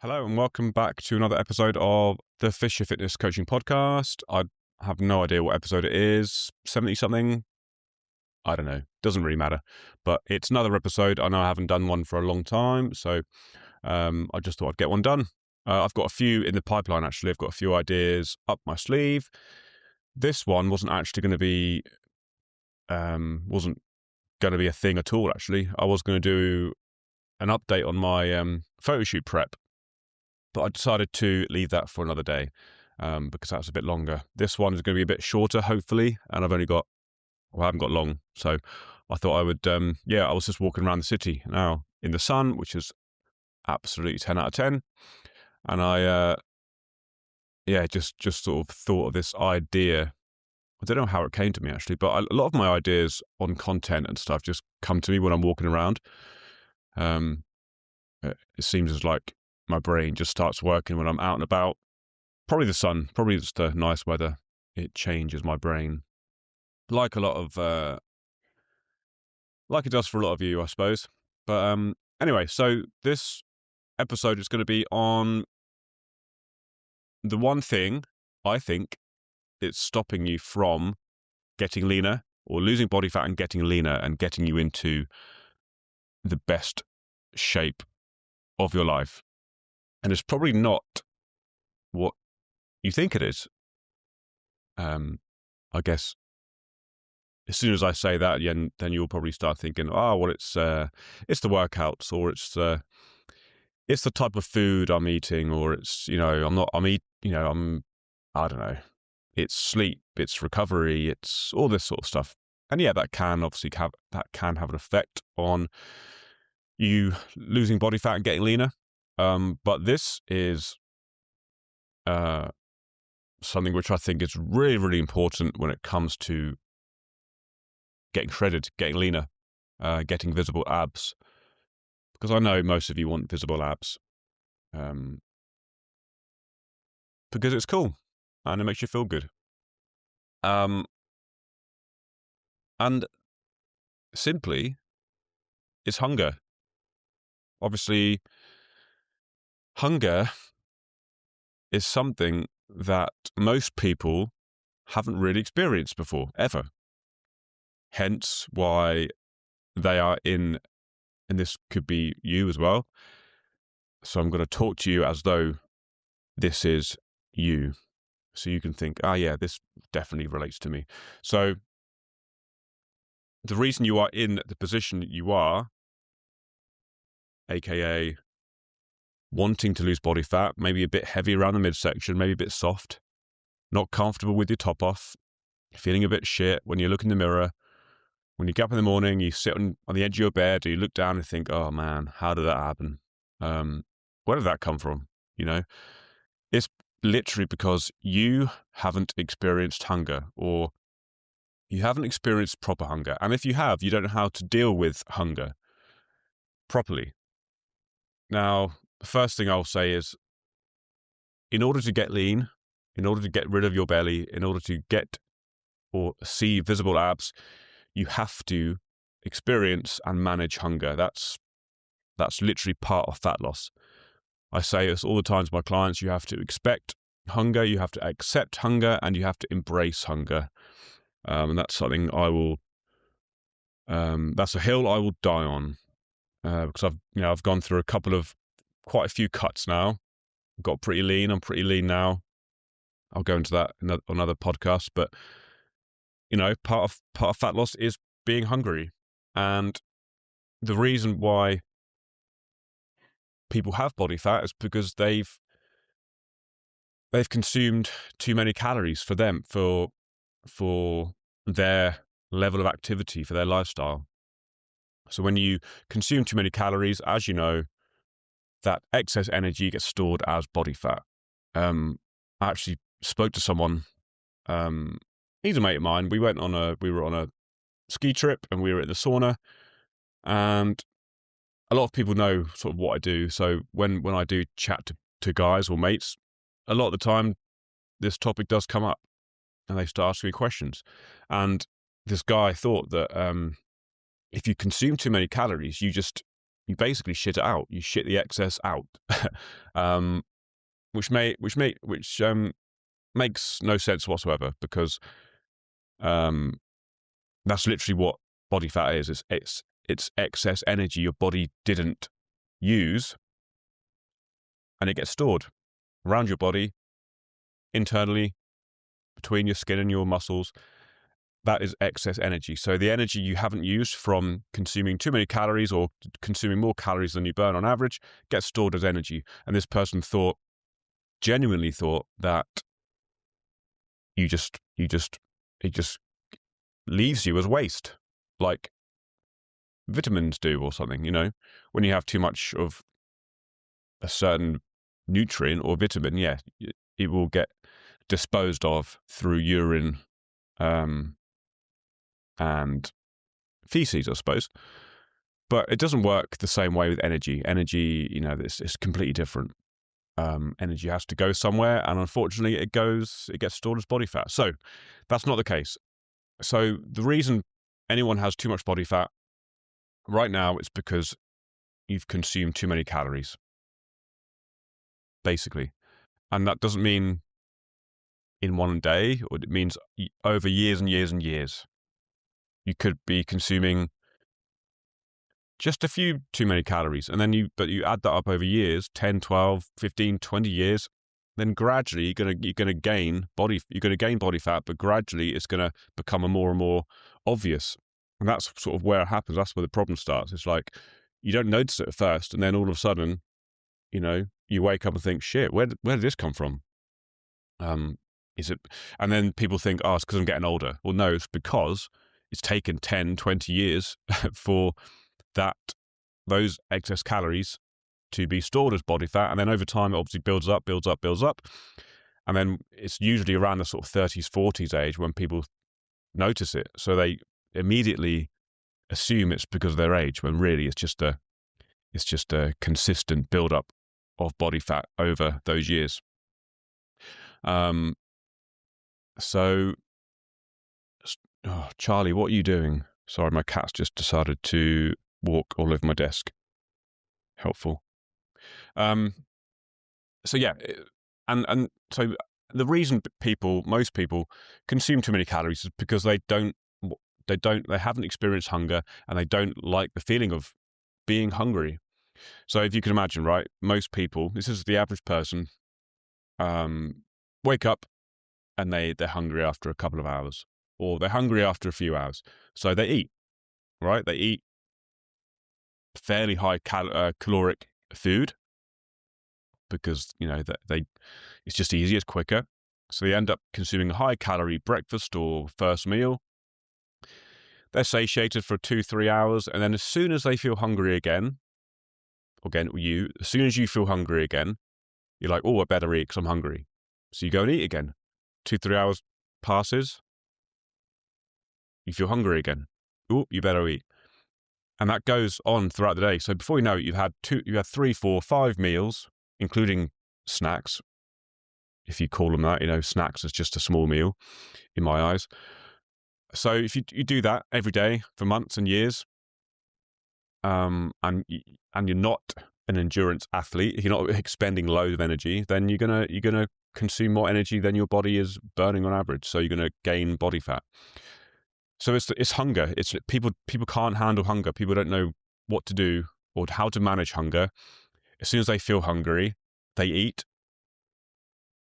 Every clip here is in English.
Hello and welcome back to another episode of the Fisher Fitness Coaching Podcast. I have no idea what episode it is, 70 something. I don't know. Doesn't really matter. But it's another episode. I know I haven't done one for a long time, so I just thought I'd get one done. I've got a few in the pipeline, actually. I've got a few ideas up my sleeve. This one wasn't actually going to be a thing at all, actually. I was going to do an update on my photo shoot prep, but I decided to leave that for another day because that's a bit longer. This one is going to be a bit shorter, hopefully, and I haven't got long. So I thought I would, I was just walking around the city now in the sun, which is absolutely 10 out of 10. And I, just sort of thought of this idea. I don't know how it came to me, actually, but a lot of my ideas on content and stuff just come to me when I'm walking around. It seems as like my brain just starts working when I'm out and about. Probably the sun, probably just the nice weather. It changes my brain, like a lot of, like it does for a lot of you, I suppose. But anyway, so this episode is going to be on the one thing I think it's stopping you from getting leaner or losing body fat and getting leaner and getting you into the best shape of your life. And it's probably not what you think it is. I guess as soon as I say that, then you'll probably start thinking, oh, well, it's the workouts, or it's the type of food I'm eating, or it's, I don't know, it's sleep, it's recovery, it's all this sort of stuff. And yeah, that can obviously have an effect on you losing body fat and getting leaner. But this is something which I think is really, really important when it comes to getting shredded, getting leaner, getting visible abs. Because I know most of you want visible abs. Because it's cool and it makes you feel good. And simply, it's hunger. Obviously, hunger is something that most people haven't really experienced before, ever. Hence why they are in, and this could be you as well. So I'm going to talk to you as though this is you. So you can think, this definitely relates to me. So the reason you are in the position you are, aka wanting to lose body fat, maybe a bit heavy around the midsection, maybe a bit soft, not comfortable with your top off, feeling a bit shit when you look in the mirror. When you get up in the morning, you sit on the edge of your bed, or you look down and think, oh man, how did that happen? Where did that come from? It's literally because you haven't experienced hunger, or you haven't experienced proper hunger. And if you have, you don't know how to deal with hunger properly. Now, the first thing I'll say is, in order to get lean, in order to get rid of your belly, in order to get or see visible abs, you have to experience and manage hunger. That's literally part of fat loss. I say this all the time to my clients: you have to expect hunger, you have to accept hunger, and you have to embrace hunger. And that's something that's a hill I will die on, because I've gone through quite a few cuts now. Got pretty lean. I'm pretty lean now. I'll go into that on another podcast. But part of fat loss is being hungry, and the reason why people have body fat is because they've consumed too many calories for their level of activity, for their lifestyle. So when you consume too many calories, as you know, that excess energy gets stored as body fat. I actually spoke to someone. He's a mate of mine. We were on a ski trip and we were at the sauna, and a lot of people know sort of what I do. So when I do chat to guys or mates, a lot of the time this topic does come up and they start asking me questions. And this guy thought that if you consume too many calories, you you basically shit it out. You shit the excess out, um, which makes no sense whatsoever, because that's literally what body fat is. It's excess energy your body didn't use, and it gets stored around your body, internally, between your skin and your muscles. That is excess energy. So the energy you haven't used from consuming too many calories or consuming more calories than you burn on average gets stored as energy. And this person genuinely thought that it just leaves you as waste, like vitamins do or something. When you have too much of a certain nutrient or vitamin, yeah, it will get disposed of through urine, and feces, I suppose. But it doesn't work the same way with energy. Energy, it's completely different. Energy has to go somewhere, and unfortunately, it gets stored as body fat. So that's not the case. So the reason anyone has too much body fat right now is because you've consumed too many calories, basically. And that doesn't mean in one day, or it means over years and years and years. You could be consuming just a few too many calories, and then you add that up over years, 10, 12, 15, 20 years, then gradually you're gonna gain body fat, but gradually it's gonna become more and more obvious. And that's sort of where it happens. That's where the problem starts. It's like you don't notice it at first, and then all of a sudden, you wake up and think, shit, where did this come from? Is it? And then people think, oh, it's because I'm getting older. Well, no, it's because it's taken 10, 20 years for those excess calories to be stored as body fat, and then over time it obviously builds up, and then it's usually around the sort of 30s, 40s age when people notice it. So they immediately assume it's because of their age, when really it's just a consistent build-up of body fat over those years. So, Charlie, what are you doing? Sorry, my cat's just decided to walk all over my desk. Helpful. So yeah, and so the reason most people consume too many calories is because they haven't experienced hunger, and they don't like the feeling of being hungry. So if you can imagine, right, most people, this is the average person, wake up and they're hungry after a couple of hours, or they're hungry after a few hours. So they eat, right? They eat fairly high caloric food, because it's just easier, it's quicker. So they end up consuming a high calorie breakfast or first meal. They're satiated for 2-3 hours, and then as soon as they feel hungry again, as soon as you feel hungry again, you're like, oh, I better eat because I'm hungry. So you go and eat again. 2-3 hours passes, you feel hungry again. Oh, you better eat. And that goes on throughout the day. So before you know it, you had 3, 4, 5 meals, including snacks, if you call them that. Snacks is just a small meal in my eyes. So if you do that every day for months and years, and you're not an endurance athlete, if you're not expending loads of energy, then you're gonna consume more energy than your body is burning on average. So you're gonna gain body fat. So it's hunger. It's people can't handle hunger. People don't know what to do or how to manage hunger. As soon as they feel hungry, they eat.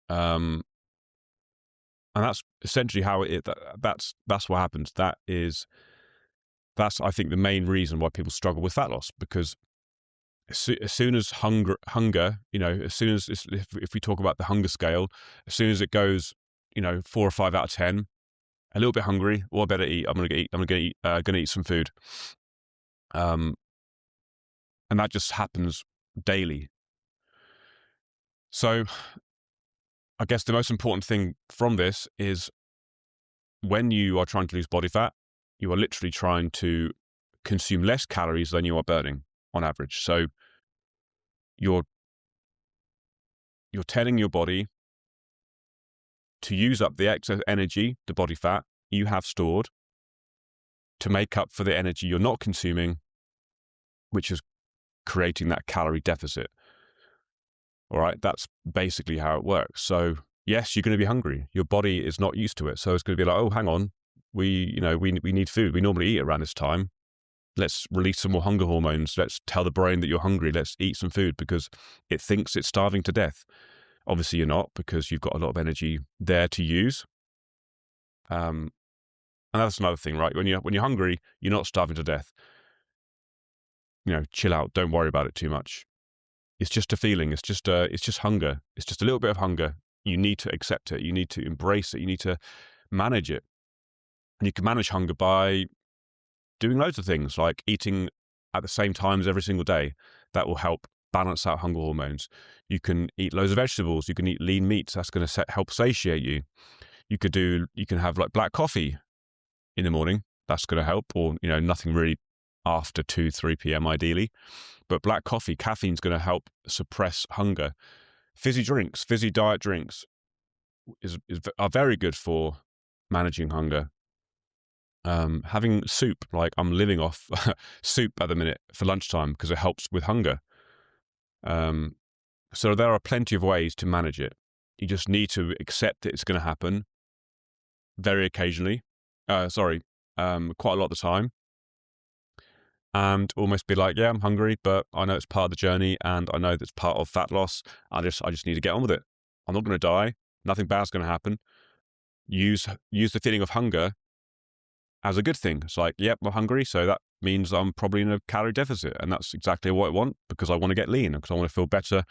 And that's essentially how that's what happens. That's, I think, the main reason why people struggle with fat loss, because as soon as hunger, as soon as, if we talk about the hunger scale, as soon as it goes, 4 or 5 out of 10, a little bit hungry, I better eat. I'm gonna eat some food. And that just happens daily. So I guess the most important thing from this is, when you are trying to lose body fat, you are literally trying to consume less calories than you are burning on average. So you're telling your body to use up the excess energy, the body fat you have stored, to make up for the energy you're not consuming, which is creating that calorie deficit. All right, that's basically how it works. So yes, you're going to be hungry. Your body is not used to it, so it's going to be like, oh, hang on, we need food. We normally eat around this time. Let's release some more hunger hormones. Let's tell the brain that you're hungry. Let's eat some food because it thinks it's starving to death. Obviously, you're not, because you've got a lot of energy there to use. And that's another thing, right? When you're hungry, you're not starving to death. Chill out. Don't worry about it too much. It's just a feeling. It's just hunger. It's just a little bit of hunger. You need to accept it. You need to embrace it. You need to manage it. And you can manage hunger by doing loads of things, like eating at the same times every single day. That will help balance out hunger hormones. You can eat loads of vegetables. You can eat lean meats. That's going to help satiate you. You can have like black coffee in the morning. That's going to help, or nothing really after 2-3 p.m. ideally. But black coffee, caffeine's going to help suppress hunger. Fizzy diet drinks are very good for managing hunger. Having soup, like I'm living off soup at the minute for lunchtime because it helps with hunger. So there are plenty of ways to manage it. You just need to accept that it's going to happen very occasionally. Quite a lot of the time. And almost be like, yeah, I'm hungry, but I know it's part of the journey, and I know that's part of fat loss. I just need to get on with it. I'm not going to die. Nothing bad's going to happen. Use the feeling of hunger as a good thing. It's like, yep, I'm hungry, so that means I'm probably in a calorie deficit, and that's exactly what I want, because I want to get lean, because I want to feel better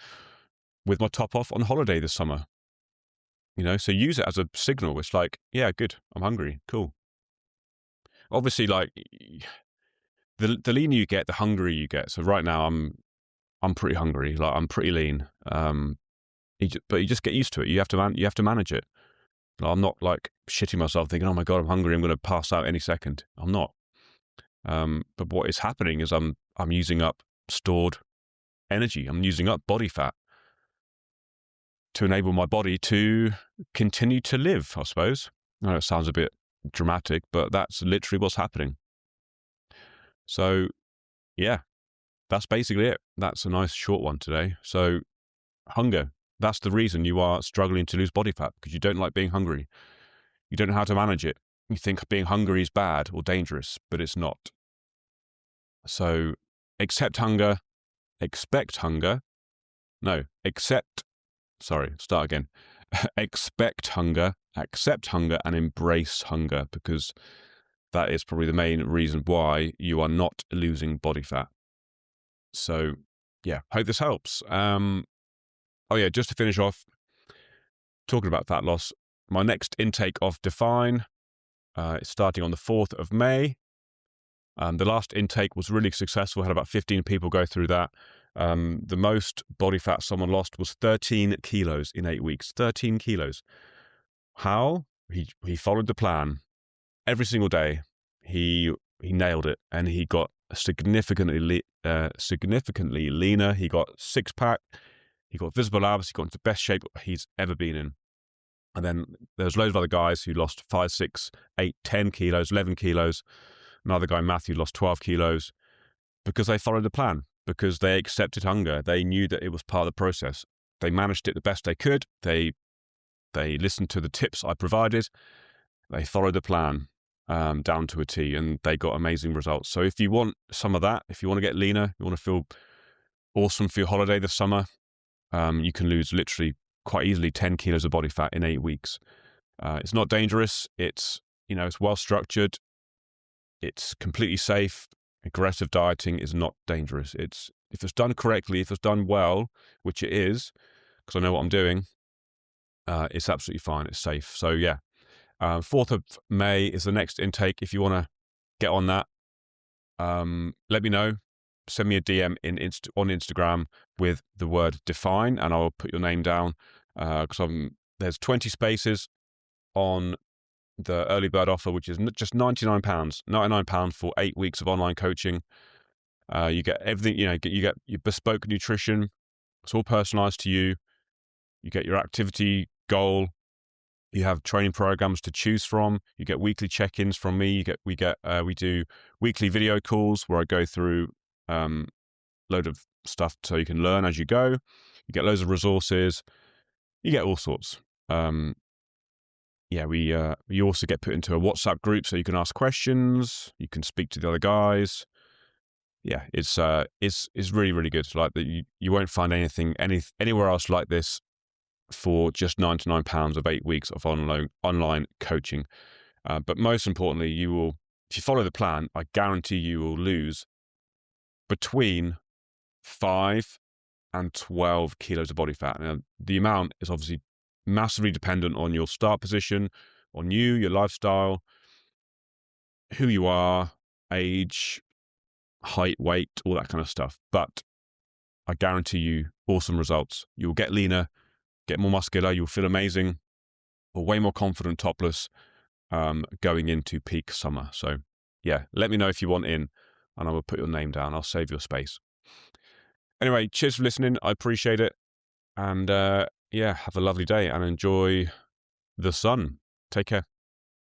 with my top off on holiday this summer. So use it as a signal. It's like, yeah, good, I'm hungry, cool. Obviously, like, the leaner you get, the hungrier you get. So right now I'm pretty hungry. Like, I'm pretty lean. But you just get used to it. You have to manage it. Like, I'm not like shitting myself thinking, oh my God, I'm hungry, I'm going to pass out any second. I'm not. But what is happening is I'm using up stored energy. I'm using up body fat to enable my body to continue to live, I suppose. I know it sounds a bit dramatic, but that's literally what's happening. So, yeah, that's basically it. That's a nice short one today. So, hunger, that's the reason you are struggling to lose body fat, because you don't like being hungry. You don't know how to manage it. You think being hungry is bad or dangerous, but it's not. So, accept hunger, expect hunger. No, accept, start again. Expect hunger, accept hunger, and embrace hunger, because that is probably the main reason why you are not losing body fat. So, yeah, hope this helps. Just to finish off, talking about fat loss, my next intake of Define is starting on the 4th of May. The last intake was really successful. Had about 15 people go through that. The most body fat someone lost was 13 kilos in 8 weeks. 13 kilos. How? He followed the plan. Every single day, he nailed it, and he got significantly leaner. He got 6-pack. He got visible abs. He got into the best shape he's ever been in. And then there's loads of other guys who lost 5, 6, 8, 10 kilos, 11 kilos. Another guy, Matthew, lost 12 kilos because they followed the plan, because they accepted hunger. They knew that it was part of the process. They managed it the best they could. They listened to the tips I provided. They followed the plan down to a T, and they got amazing results. So if you want some of that, if you want to get leaner, you want to feel awesome for your holiday this summer, you can lose literally quite easily 10 kilos of body fat in 8 weeks. It's not dangerous. It's well structured. It's completely safe. Aggressive dieting is not dangerous. If it's done correctly, if it's done well, which it is, because I know what I'm doing, it's absolutely fine. It's safe. So yeah, 4th of May is the next intake. If you want to get on that, let me know. Send me a DM on Instagram with the word Define, and I'll put your name down, because there's 20 spaces on the early bird offer, which is just £99 for 8 weeks of online coaching. You get everything. You get your bespoke nutrition. It's all personalized to you. You get your activity goal. You have training programs to choose from. You get weekly check-ins from me. We do weekly video calls where I go through load of stuff so you can learn as you go. You get loads of resources. You get all sorts. We also get put into a WhatsApp group so you can ask questions. You can speak to the other guys. Yeah, it's really, really good. Like that, you won't find anywhere else like this for just £99 of 8 weeks of online coaching. But most importantly, if you follow the plan, I guarantee you will lose between 5 and 12 kilos of body fat. Now, the amount is obviously massively dependent on your start position, on you, your lifestyle, who you are, age, height, weight, all that kind of stuff. But I guarantee you awesome results. You will get leaner, get more muscular, you'll feel amazing, or way more confident topless going into peak summer. So yeah, let me know if you want in and I will put your name down. I'll save your space. Anyway, cheers for listening. I appreciate it. And have a lovely day and enjoy the sun. Take care.